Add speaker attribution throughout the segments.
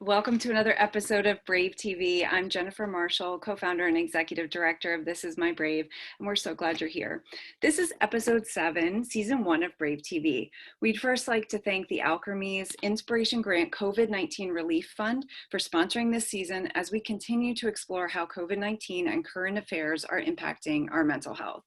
Speaker 1: Welcome to another episode of Brave TV. I'm Jennifer Marshall, co-founder and executive director of This Is My Brave, and we're so glad you're here. This is episode 7, season 1 of Brave TV. We'd first like to thank the Alkermes Inspiration Grant COVID-19 Relief Fund for sponsoring this season as we continue to explore how COVID-19 and current affairs are impacting our mental health.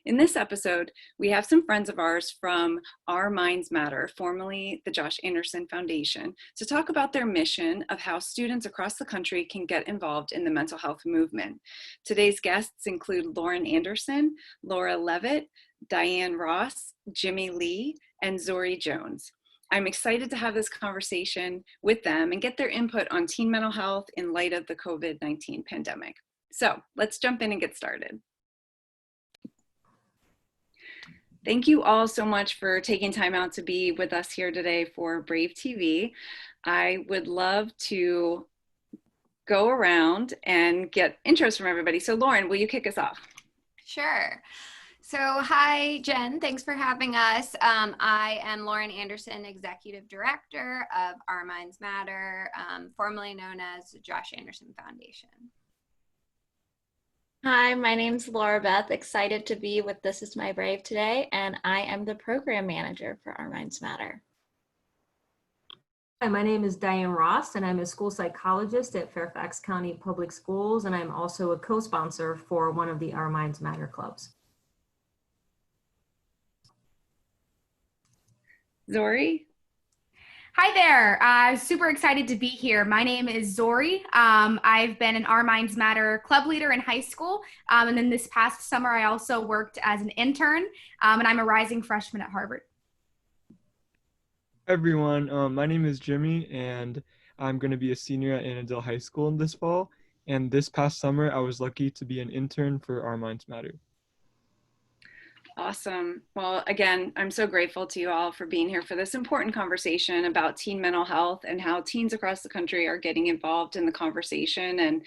Speaker 1: In this episode, we have some friends of ours from Our Minds Matter, formerly the Josh Anderson Foundation, to talk about their mission of how students across the country can get involved in the mental health movement. Today's guests include Lauren Anderson, Laura Levitt, Diane Ross, Jimmy Lee, and Zoree Jones. I'm excited to have this conversation with them and get their input on teen mental health in light of the COVID-19 pandemic. So let's jump in and get started. Thank you all so much for taking time out to be with us here today for Brave TV. I would love to go around and get intros from everybody. So Lauren, will you kick us off?
Speaker 2: Sure. So hi, Jen. Thanks for having us. I am Lauren Anderson, Executive Director of Our Minds Matter, formerly known as Josh Anderson Foundation.
Speaker 3: Hi, my name's Laura Beth, excited to be with This Is My Brave today, and I am the program manager for Our Minds Matter.
Speaker 4: Hi, my name is Diane Ross, and I'm a school psychologist at Fairfax County Public Schools, and I'm also a co-sponsor for one of the Our Minds Matter clubs.
Speaker 1: Zoree?
Speaker 5: Hi there, super excited to be here. My name is Zoree. I've been an Our Minds Matter club leader in high school. And then this past summer, I also worked as an intern, and I'm a rising freshman at Harvard.
Speaker 6: Hi everyone, my name is Jimmy, and I'm going to be a senior at Annandale High School this fall. And this past summer, I was lucky to be an intern for Our Minds Matter.
Speaker 1: Awesome. Well, again, I'm so grateful to you all for being here for this important conversation about teen mental health and how teens across the country are getting involved in the conversation and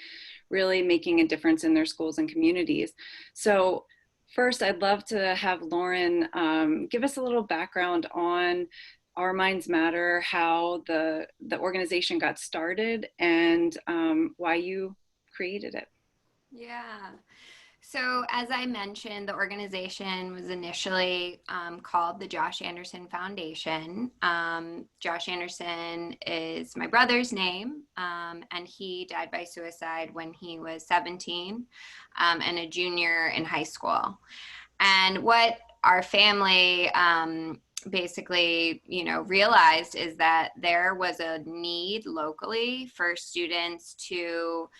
Speaker 1: really making a difference in their schools and communities. So first, I'd love to have Lauren give us a little background on Our Minds Matter, how the organization got started, and why you created it.
Speaker 2: Yeah. So as I mentioned, the organization was initially called the Josh Anderson Foundation. Josh Anderson is my brother's name, and he died by suicide when he was 17 and a junior in high school. And what our family basically, realized is that there was a need locally for students to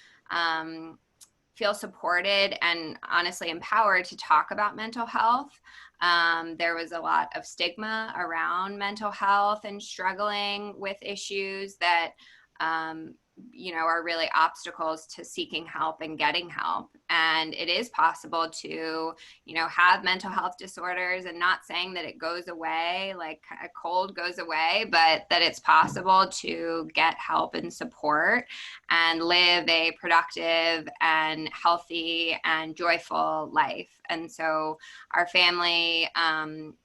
Speaker 2: feel supported and honestly empowered to talk about mental health. There was a lot of stigma around mental health and struggling with issues that, are really obstacles to seeking help and getting help. And it is possible to, have mental health disorders, and not saying that it goes away, like a cold goes away, but that it's possible to get help and support and live a productive and healthy and joyful life. And so our family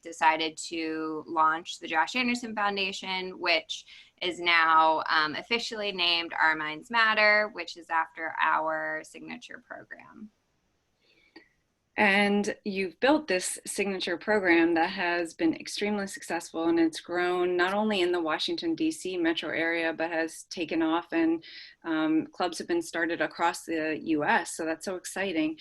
Speaker 2: decided to launch the Josh Anderson Foundation, which is now officially named Our Minds Matter, which is after our signature program.
Speaker 1: And you've built this signature program that has been extremely successful, and it's grown not only in the Washington, D.C. metro area, but has taken off, and clubs have been started across the U.S. So that's so exciting.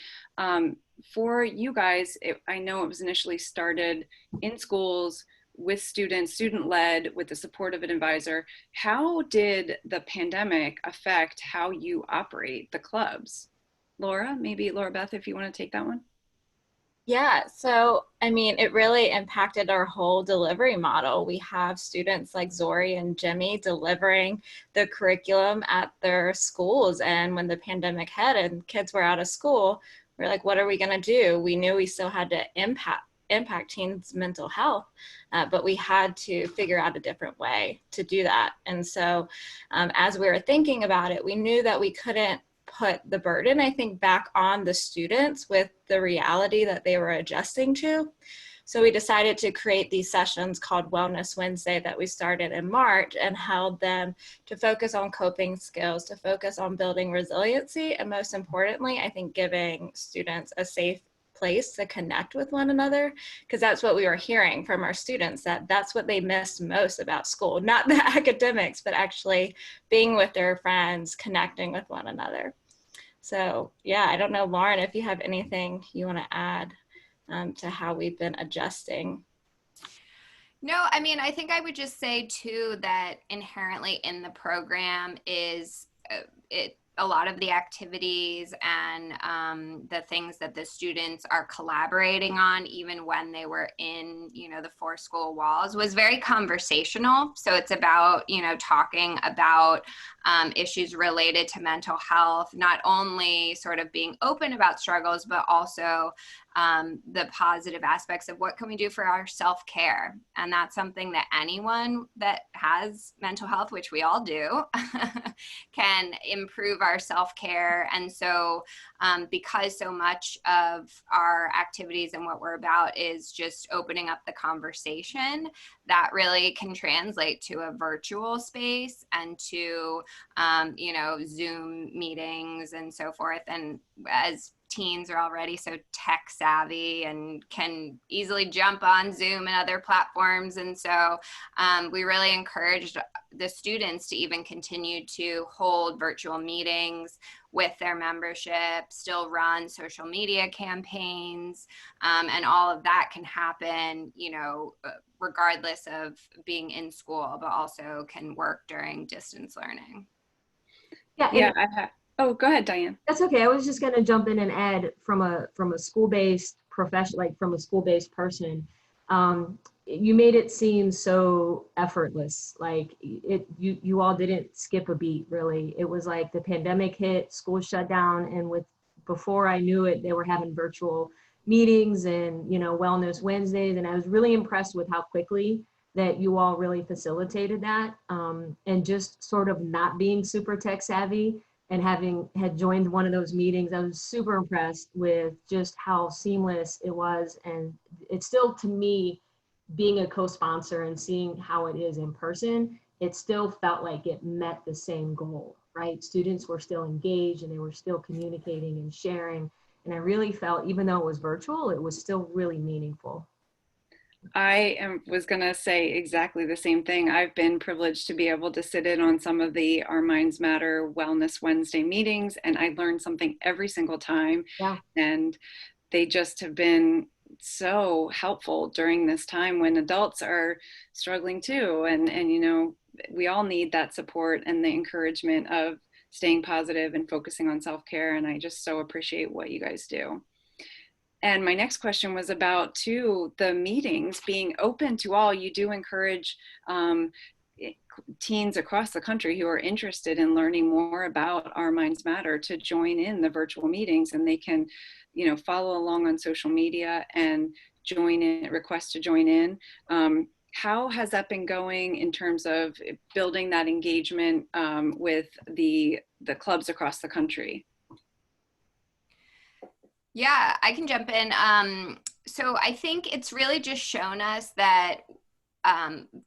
Speaker 1: For you guys, I know it was initially started in schools with students, student-led, with the support of an advisor. How did the pandemic affect how you operate the clubs? Laura, maybe Laura Beth, if you want to take that one.
Speaker 3: Yeah, so it really impacted our whole delivery model. We have students like Zoree and Jimmy delivering the curriculum at their schools. And when the pandemic hit and kids were out of school, we're like, what are we going to do? We knew we still had to impact teens' mental health, but we had to figure out a different way to do that. And so as we were thinking about it, we knew that we couldn't put the burden, I think, back on the students with the reality that they were adjusting to. So we decided to create these sessions called Wellness Wednesday that we started in March and held them to focus on coping skills, to focus on building resiliency, and most importantly, I think giving students a safe place to connect with one another, because that's what we were hearing from our students, that that's what they missed most about school, not the academics, but actually being with their friends, connecting with one another. So yeah, I don't know, Lauren, if you have anything you want to add to how we've been adjusting.
Speaker 2: No, I mean, I think I would just say too that inherently in the program is a lot of the activities and the things that the students are collaborating on, even when they were in, the 4 school walls, was very conversational. So it's about, talking about issues related to mental health, not only sort of being open about struggles, but also the positive aspects of what can we do for our self-care. And that's something that anyone that has mental health, which we all do, can improve our self-care. And so because so much of our activities and what we're about is just opening up the conversation, that really can translate to a virtual space and to, Zoom meetings and so forth. And as teens are already so tech savvy and can easily jump on Zoom and other platforms. And so we really encouraged the students to even continue to hold virtual meetings with their membership, still run social media campaigns, and all of that can happen, regardless of being in school, but also can work during distance learning.
Speaker 1: Yeah, oh, go ahead, Diane.
Speaker 4: That's okay. I was just going to jump in and add from a school-based profession, like from a school-based person. You made it seem so effortless. Like you all didn't skip a beat, really. It was like the pandemic hit, school shut down, and before I knew it, they were having virtual meetings and Wellness Wednesdays, and I was really impressed with how quickly that you all really facilitated that, and just sort of not being super tech savvy. And had joined one of those meetings, I was super impressed with just how seamless it was. And it's still, to me, being a co-sponsor and seeing how it is in person, it still felt like it met the same goal, right? Students were still engaged and they were still communicating and sharing. And I really felt, even though it was virtual, it was still really meaningful.
Speaker 1: Was going to say exactly the same thing. I've been privileged to be able to sit in on some of the Our Minds Matter Wellness Wednesday meetings, and I learned something every single time.
Speaker 4: Yeah.
Speaker 1: And they just have been so helpful during this time when adults are struggling too. And we all need that support and the encouragement of staying positive and focusing on self-care. And I just so appreciate what you guys do. And my next question was about, too, the meetings being open to all. You do encourage teens across the country who are interested in learning more about Our Minds Matter to join in the virtual meetings, and they can, follow along on social media and join in, request to join in. How has that been going in terms of building that engagement with the clubs across the country?
Speaker 2: Yeah, I can jump in. So I think it's really just shown us that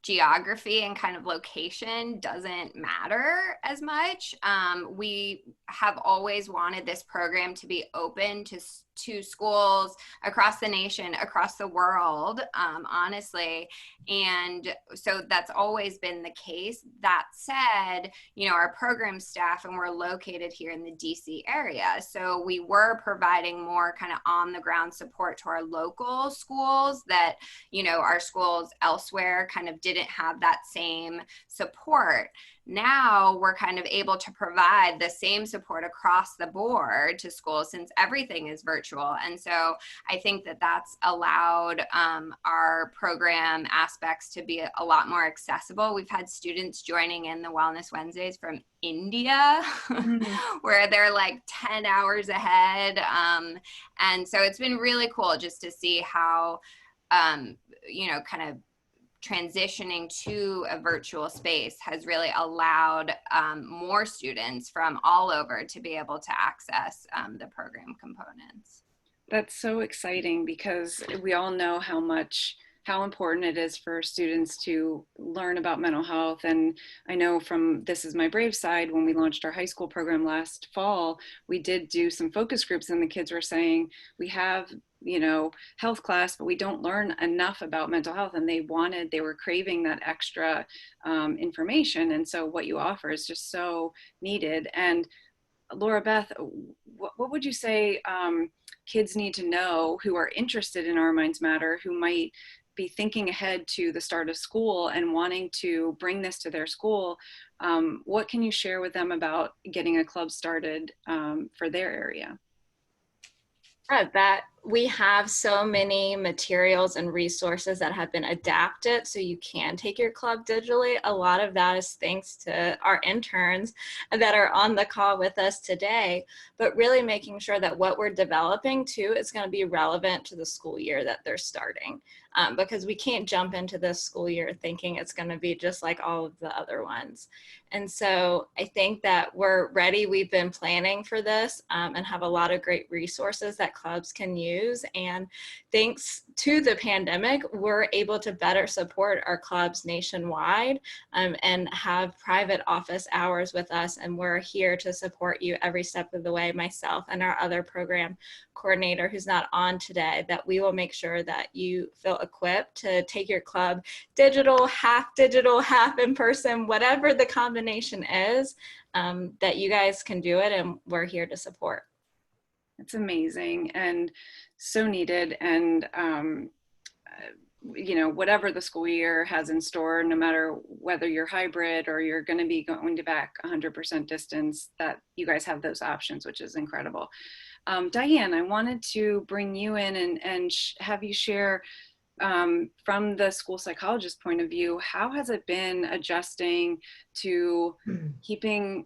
Speaker 2: geography and kind of location doesn't matter as much. We have always wanted this program to be open to schools across the nation, across the world, honestly. And so that's always been the case. That said, our program staff, and we're located here in the DC area. So we were providing more kind of on the ground support to our local schools that, our schools elsewhere kind of didn't have that same support. Now we're kind of able to provide the same support across the board to schools since everything is virtual. And so I think that that's allowed our program aspects to be a lot more accessible. We've had students joining in the Wellness Wednesdays from India, where they're like 10 hours ahead. And so it's been really cool just to see how, kind of transitioning to a virtual space has really allowed more students from all over to be able to access the program components.
Speaker 1: That's so exciting because we all know how important it is for students to learn about mental health. And I know from This Is My Brave side, when we launched our high school program last fall, we did do some focus groups and the kids were saying, we have, health class, but we don't learn enough about mental health. And they were craving that extra information. And so what you offer is just so needed. And Laura Beth, what would you say kids need to know who are interested in Our Minds Matter, who might be thinking ahead to the start of school and wanting to bring this to their school? What can you share with them about getting a club started for their area?
Speaker 3: That we have so many materials and resources that have been adapted so you can take your club digitally. A lot of that is thanks to our interns that are on the call with us today, but really making sure that what we're developing too is going to be relevant to the school year that they're starting. Because we can't jump into this school year thinking it's going to be just like all of the other ones. And so I think that we're ready. We've been planning for this and have a lot of great resources that clubs can use. And thanks to the pandemic, we're able to better support our clubs nationwide and have private office hours with us. And we're here to support you every step of the way, myself and our other program coordinator who's not on today, that we will make sure that you feel equipped to take your club digital, half in person, whatever the combination is, that you guys can do it, and we're here to support.
Speaker 1: It's amazing and so needed. And whatever the school year has in store, no matter whether you're hybrid or you're going to be going to back 100% distance, that you guys have those options, which is incredible. Diane, I wanted to bring you in and have you share from the school psychologist point of view, how has it been adjusting to keeping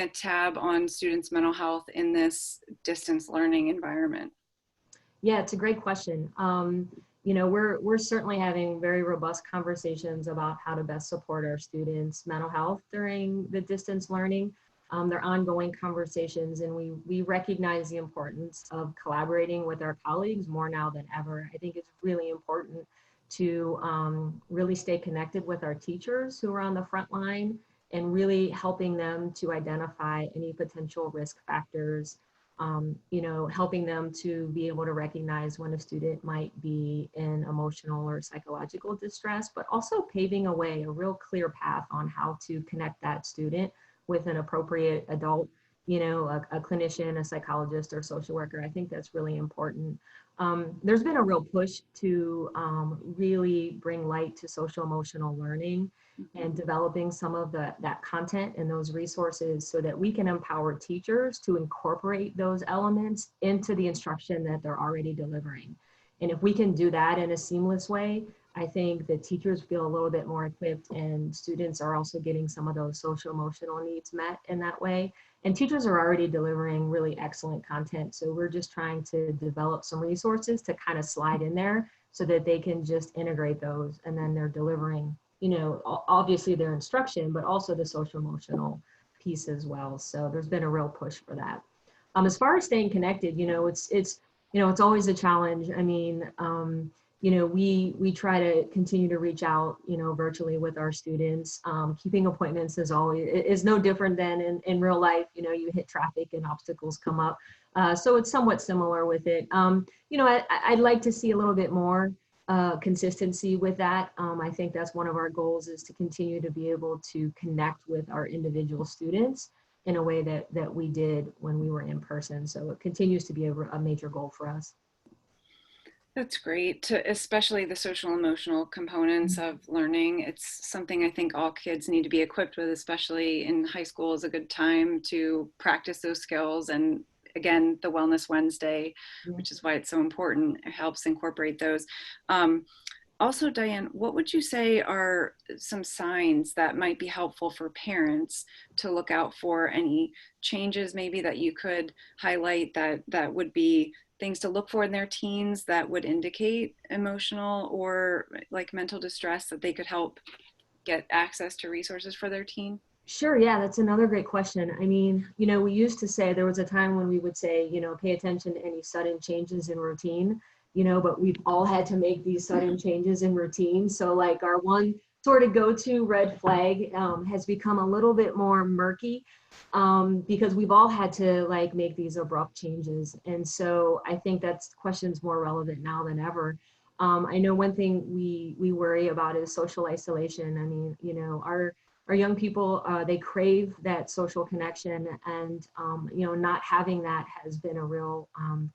Speaker 1: a tab on students' mental health in this distance learning environment?
Speaker 4: Yeah, it's a great question. We're certainly having very robust conversations about how to best support our students' mental health during the distance learning. They're ongoing conversations, and we recognize the importance of collaborating with our colleagues more now than ever. I think it's really important to really stay connected with our teachers who are on the front line and really helping them to identify any potential risk factors, helping them to be able to recognize when a student might be in emotional or psychological distress, but also paving a way, a real clear path on how to connect that student with an appropriate adult, a clinician, a psychologist, or social worker. I think that's really important. There's been a real push to really bring light to social emotional learning and developing some of that content and those resources so that we can empower teachers to incorporate those elements into the instruction that they're already delivering. And if we can do that in a seamless way, I think that teachers feel a little bit more equipped, and students are also getting some of those social emotional needs met in that way. And teachers are already delivering really excellent content. So we're just trying to develop some resources to kind of slide in there so that they can just integrate those, and then they're delivering, obviously their instruction, but also the social emotional piece as well. So there's been a real push for that. As far as staying connected, it's always a challenge. I mean, we try to continue to reach out, virtually with our students. Keeping appointments is no different than in real life. You hit traffic and obstacles come up. So it's somewhat similar with it. I'd like to see a little bit more consistency with that. I think that's one of our goals, is to continue to be able to connect with our individual students in a way that we did when we were in person. So it continues to be a major goal for us.
Speaker 1: That's great, especially the social emotional components of learning. It's something I think all kids need to be equipped with, especially in high school is a good time to practice those skills. And again, the Wellness Wednesday, which is why it's so important, it helps incorporate those. Also, Diane, what would you say are some signs that might be helpful for parents to look out for? Any changes maybe that you could highlight that would be things to look for in their teens that would indicate emotional or like mental distress, that they could help get access to resources for their teen?
Speaker 4: Sure. Yeah, that's another great question. I mean, we used to say, there was a time when we would say, pay attention to any sudden changes in routine, but we've all had to make these sudden changes in routine. So like our one sort of go-to red flag has become a little bit more murky because we've all had to like make these abrupt changes. And so I think that's question's more relevant now than ever. I know one thing we worry about is social isolation. I mean, our young people, they crave that social connection, and not having that has been a real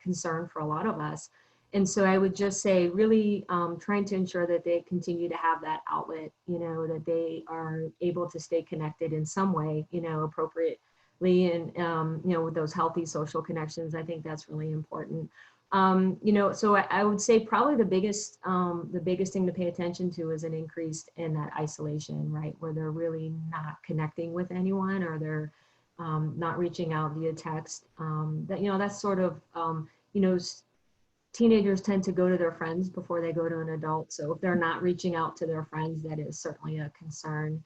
Speaker 4: concern for a lot of us. And so I would just say really trying to ensure that they continue to have that outlet, that they are able to stay connected in some way, appropriately, and with those healthy social connections. I think that's really important. So I would say probably the biggest thing to pay attention to is an increase in that isolation, right? Where they're really not connecting with anyone, or they're not reaching out via text. That's sort of, teenagers tend to go to their friends before they go to an adult. So if they're not reaching out to their friends, that is certainly a concern.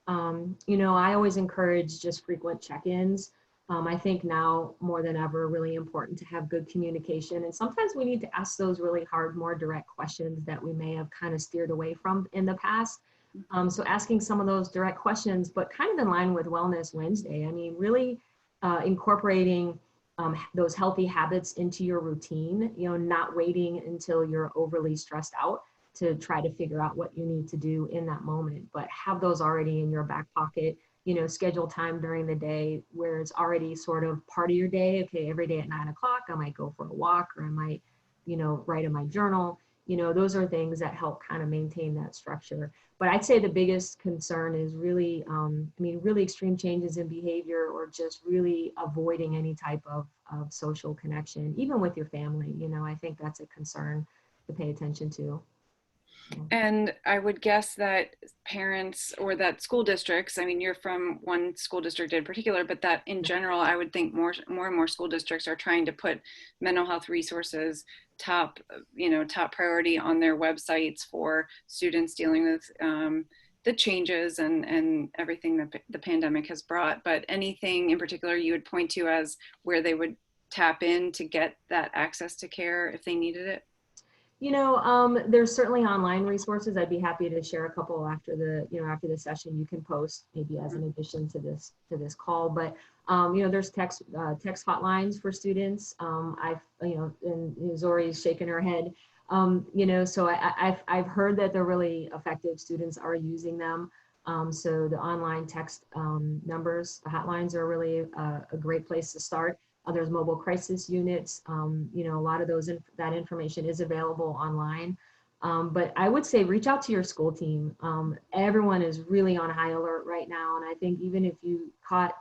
Speaker 4: I always encourage just frequent check-ins. I think now more than ever, really important to have good communication. And sometimes we need to ask those really hard, more direct questions that we may have kind of steered away from in the past. So asking some of those direct questions, but kind of in line with Wellness Wednesday. I mean, really incorporating those healthy habits into your routine, not waiting until you're overly stressed out to try to figure out what you need to do in that moment, but have those already in your back pocket. Schedule time during the day where it's already sort of part of your day. Okay, every day at 9 o'clock, I might go for a walk, or I might, write in my journal. Those are things that help kind of maintain that structure. But I'd say the biggest concern is really, really extreme changes in behavior, or just really avoiding any type of social connection, even with your family. I think that's a concern to pay attention to.
Speaker 1: And I would guess that parents, or that school districts, I mean, you're from one school district in particular, but that in general, I would think more and more school districts are trying to put mental health resources top priority on their websites for students dealing with the changes and everything that the pandemic has brought. But anything in particular you would point to as where they would tap in to get that access to care if they needed it?
Speaker 4: There's certainly online resources. I'd be happy to share a couple after the session. You can post maybe as an addition to this call. But there's text hotlines for students. And Zoree is shaking her head. So I've heard that they're really effective. Students are using them. So the online text numbers, the hotlines are really a great place to start. There's mobile crisis units. A lot of that information is available online. But I would say reach out to your school team. Everyone is really on high alert right now. And I think even if you caught,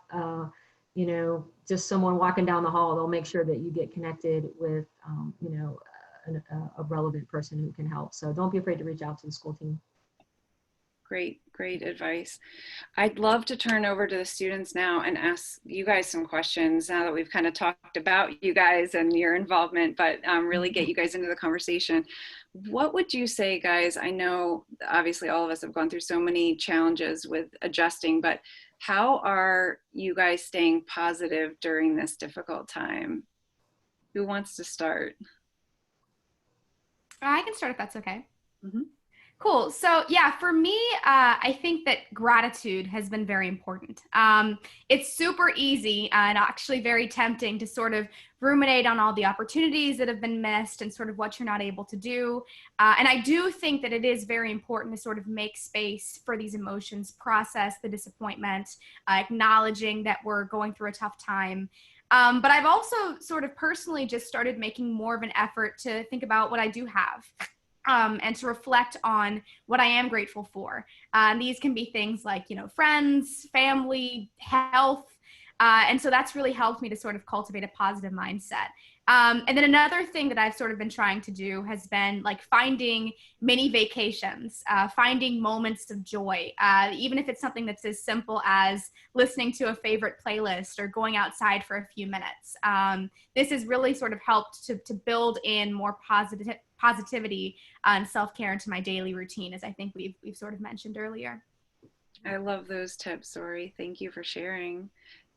Speaker 4: just someone walking down the hall, they'll make sure that you get connected with, a relevant person who can help. So don't be afraid to reach out to the school team.
Speaker 1: Great advice. I'd love to turn over to the students now and ask you guys some questions now that we've kind of talked about you guys and your involvement, but really get you guys into the conversation. What would you say, guys? I know obviously all of us have gone through so many challenges with adjusting, but how are you guys staying positive during this difficult time? Who wants to start?
Speaker 5: I can start if that's okay.
Speaker 1: Mm-hmm.
Speaker 5: Cool. So yeah, for me, I think that gratitude has been very important. It's super easy and actually very tempting to sort of ruminate on all the opportunities that have been missed and sort of what you're not able to do. And I do think that it is very important to sort of make space for these emotions, process the disappointment, acknowledging that we're going through a tough time. But I've also sort of personally just started making more of an effort to think about what I do have. And to reflect on what I am grateful for. These can be things like, friends, family, health. And so that's really helped me to sort of cultivate a positive mindset. And then another thing that I've sort of been trying to do has been like finding mini vacations, finding moments of joy, even if it's something that's as simple as listening to a favorite playlist or going outside for a few minutes. This has really sort of helped to build in more positivity and self-care into my daily routine, as I think we've sort of mentioned earlier.
Speaker 1: I love those tips, Zoree. Thank you for sharing.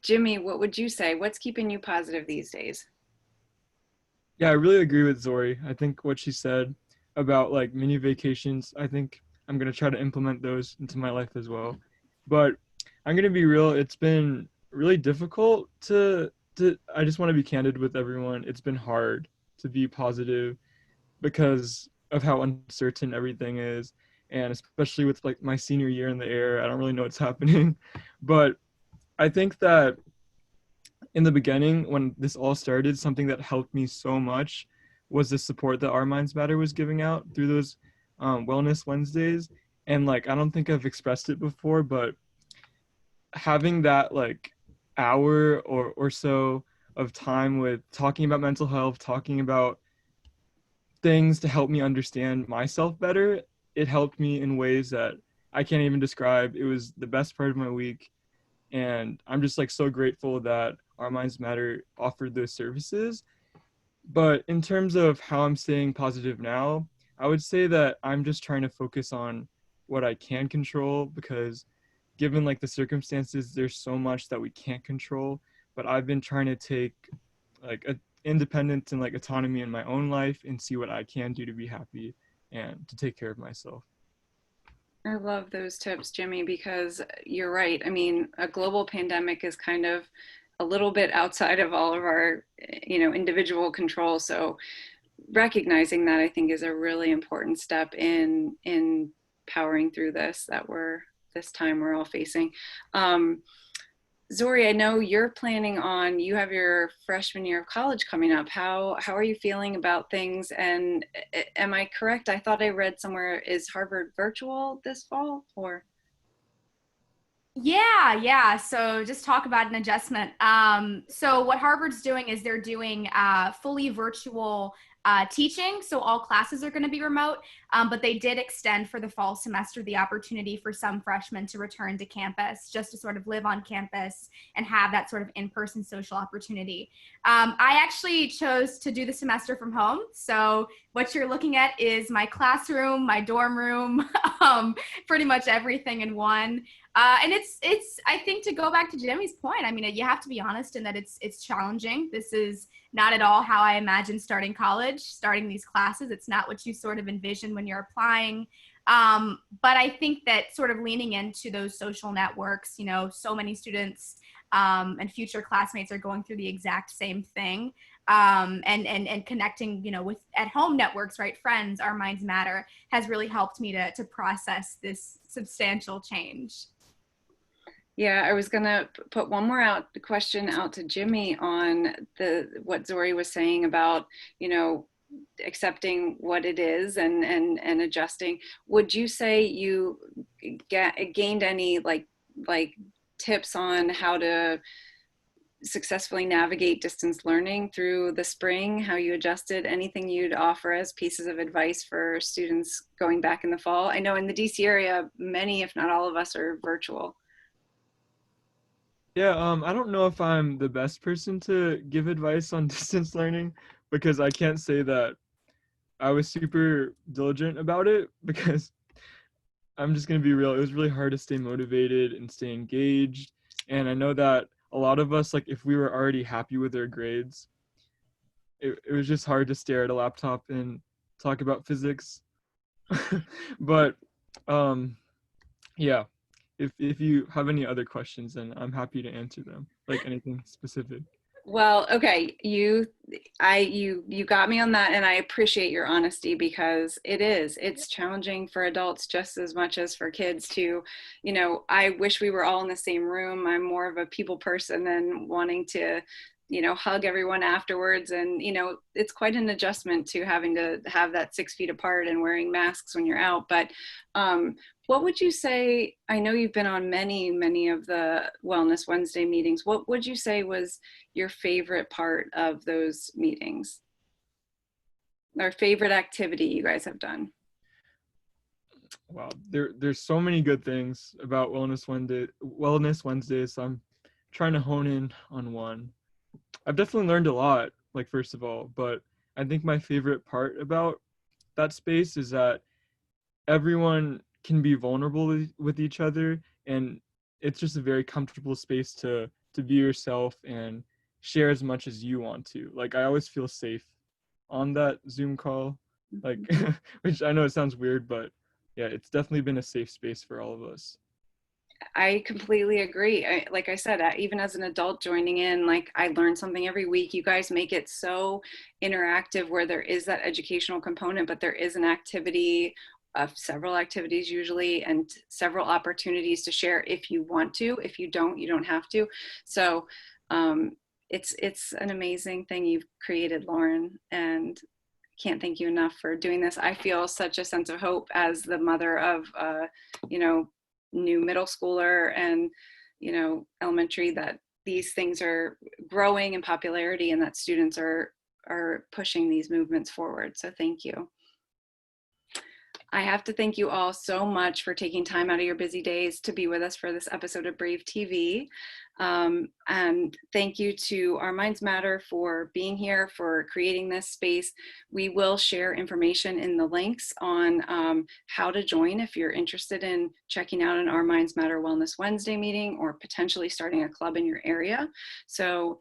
Speaker 1: Jimmy, what would you say? What's keeping you positive these days?
Speaker 6: Yeah, I really agree with Zori. I think what she said about like mini vacations, I think I'm gonna try to implement those into my life as well. But I'm gonna be real, it's been really difficult to I just want to be candid with everyone. It's been hard to be positive because of how uncertain everything is. And especially with like my senior year in the air, I don't really know what's happening. But I think that in the beginning, when this all started, something that helped me so much was the support that Our Minds Matter was giving out through those Wellness Wednesdays. And like, I don't think I've expressed it before, but having that like hour or so of time with talking about mental health, talking about things to help me understand myself better, it helped me in ways that I can't even describe. It was the best part of my week. And I'm just like so grateful that Our Minds Matter offered those services. But in terms of how I'm staying positive now, I would say that I'm just trying to focus on what I can control, because given like the circumstances, there's so much that we can't control. But I've been trying to take like a independence and like autonomy in my own life and see what I can do to be happy and to take care of myself.
Speaker 1: I love those tips, Jimmy, because you're right. I mean, a global pandemic is kind of a little bit outside of all of our, individual control. So recognizing that, I think, is a really important step in powering through this time we're all facing. Zoree, I know you have your freshman year of college coming up. How are you feeling about things? And am I correct? I thought I read somewhere, is Harvard virtual this fall or?
Speaker 5: Yeah. So just talk about an adjustment. So what Harvard's doing is they're doing fully virtual teaching. So all classes are going to be remote, but they did extend for the fall semester the opportunity for some freshmen to return to campus just to sort of live on campus and have that sort of in-person social opportunity. I actually chose to do the semester from home. So what you're looking at is my classroom, my dorm room, pretty much everything in one. And it's I think, to go back to Jimmy's point, I mean, you have to be honest in that it's challenging. This is not at all how I imagined starting college, starting these classes. It's not what you sort of envision when you're applying. But I think that sort of leaning into those social networks, so many students and future classmates are going through the exact same thing. And connecting, with at home networks, right? Friends, Our Minds Matter has really helped me to process this substantial change.
Speaker 1: Yeah, I was gonna put one more question out to Jimmy on what Zoree was saying about, accepting what it is and adjusting. Would you say you gained any like tips on how to successfully navigate distance learning through the spring? How you adjusted? Anything you'd offer as pieces of advice for students going back in the fall? I know in the DC area, many, if not all of us, are virtual.
Speaker 6: Yeah, I don't know if I'm the best person to give advice on distance learning, because I can't say that I was super diligent about it, because I'm just gonna be real. It was really hard to stay motivated and stay engaged. And I know that a lot of us, like if we were already happy with our grades, it was just hard to stare at a laptop and talk about physics. But yeah, if you have any other questions, then I'm happy to answer them, like anything specific.
Speaker 1: Well, okay, you got me on that, and I appreciate your honesty, because it's challenging for adults just as much as for kids to, I wish we were all in the same room. I'm more of a people person than wanting to, hug everyone afterwards. And, it's quite an adjustment to having to have that 6 feet apart and wearing masks when you're out. But what would you say? I know you've been on many of the Wellness Wednesday meetings. What would you say was your favorite part of those meetings? Or favorite activity you guys have done?
Speaker 6: Wow, there's so many good things about Wellness Wednesdays. So I'm trying to hone in on one. I've definitely learned a lot, like first of all, but I think my favorite part about that space is that everyone can be vulnerable with each other, and it's just a very comfortable space to be yourself and share as much as you want to. Like, I always feel safe on that Zoom call, like, which I know it sounds weird, but yeah, it's definitely been a safe space for all of us.
Speaker 1: I completely agree. Like I said, even as an adult joining in, like, I learn something every week. You guys make it so interactive where there is that educational component, but there is an activity of several activities usually, and several opportunities to share if you want to. If you don't, you don't have to. So it's an amazing thing you've created, Lauren, and can't thank you enough for doing this. I feel such a sense of hope as the mother of you know, new middle schooler and, you know, elementary, that these things are growing in popularity and that students are pushing these movements forward. So thank you. I have to thank you all so much for taking time out of your busy days to be with us for this episode of Brave TV. And thank you to Our Minds Matter for being here, for creating this space. We will share information in the links on how to join if you're interested in checking out an Our Minds Matter Wellness Wednesday meeting or potentially starting a club in your area. So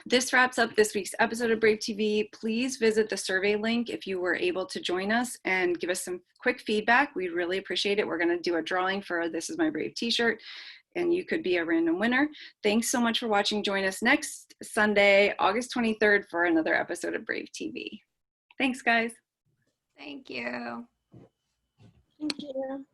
Speaker 1: this wraps up this week's episode of Brave TV. Please visit the survey link if you were able to join us and give us some quick feedback. We'd really appreciate it. We're going to do a drawing for This Is My Brave t-shirt, and you could be a random winner. Thanks so much for watching. Join us next Sunday, August 23rd for another episode of Brave TV. Thanks, guys.
Speaker 2: Thank you.
Speaker 3: Thank you.